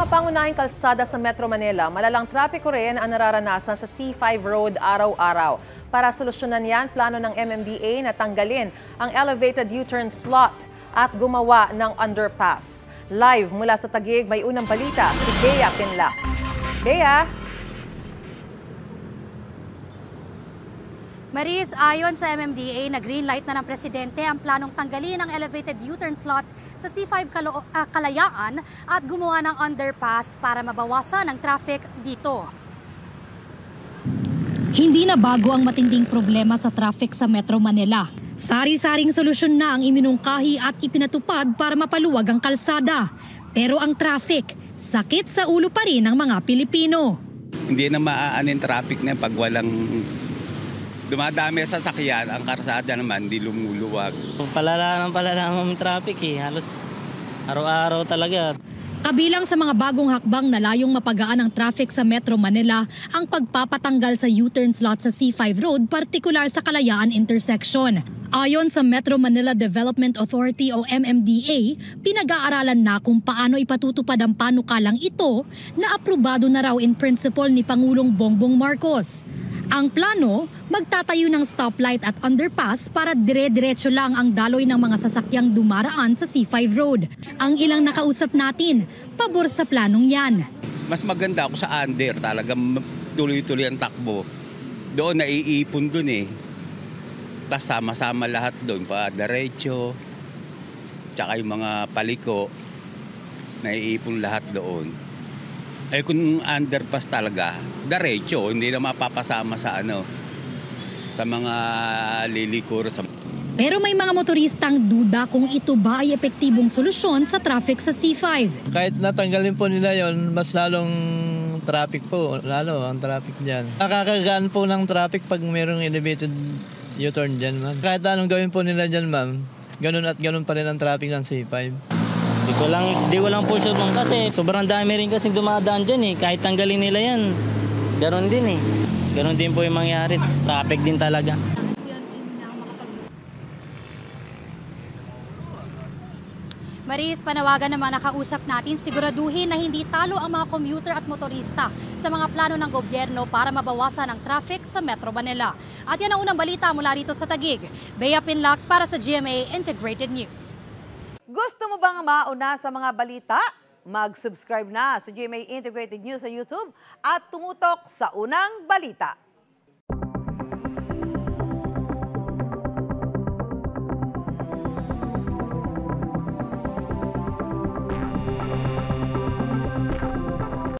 mga pangunahing kalsada sa Metro Manila, malalang trapiko rin ang nararanasan sa C5 Road araw-araw. Para solusyonan yan, plano ng MMDA na tanggalin ang elevated U-turn slot at gumawa ng underpass. Live mula sa Taguig, may unang balita si Bea Pinlac. Bea? Maris, ayon sa MMDA, na-green light na ng Presidente ang planong tanggalin ang elevated U-turn slot sa C5 Kalayaan at gumawa ng underpass para mabawasan ang traffic dito. Hindi na bago ang matinding problema sa traffic sa Metro Manila. Sari-saring solusyon na ang iminungkahi at ipinatupad para mapaluwag ang kalsada. Pero ang traffic, sakit sa ulo pa rin ng mga Pilipino. Hindi na maaanin traffic na pag walang dumadami sa sasakyan, ang karsada naman di lumuluwag. Palala ng traffic halos araw-araw talaga. Kabilang sa mga bagong hakbang na layong mapagaan ang traffic sa Metro Manila ang pagpapatanggal sa U-turn slot sa C5 Road, partikular sa Kalayaan intersection. Ayon sa Metro Manila Development Authority o MMDA, pinag-aaralan na kung paano ipatutupad ang panukalang ito na aprobado na raw in principle ni Pangulong Bongbong Marcos. Ang plano, magtatayo ng stoplight at underpass para dire-diretso lang ang daloy ng mga sasakyang dumaraan sa C5 Road. Ang ilang nakausap natin, pabor sa planong yan. Mas maganda ako sa under, talagang tuloy-tuloy ang takbo. Doon naiipon doon Tapos sama-sama lahat doon, pa diretso, tsaka yung mga paliko, naiipon lahat doon. Kung underpass talaga, diretso, hindi na mapapasama sa sa mga lilikur. Pero may mga motoristang duda kung ito ba ay epektibong solusyon sa traffic sa C5. Kahit natanggalin po nila yon, mas lalong traffic po, lalo ang traffic dyan. Nakakagaan po ng traffic pag mayroong elevated U-turn dyan, ma'am. Kahit anong gawin po nila dyan, ma'am, ganun at ganun pa rin ang traffic ng C5. Di ko lang po sure man kasi sobrang dami rin kasi dumadaan dyan Kahit tanggalin nila yan, ganoon din Ganoon din po yung mangyari. Traffic din talaga. Maris, panawagan naman nakausap natin, siguraduhin na hindi talo ang mga commuter at motorista sa mga plano ng gobyerno para mabawasan ang traffic sa Metro Manila. At yan ang unang balita mula rito sa Taguig. Bea Pinlac para sa GMA Integrated News. Gusto mo bang mauna sa mga balita? Mag-subscribe na sa GMA Integrated News sa YouTube at tumutok sa unang balita.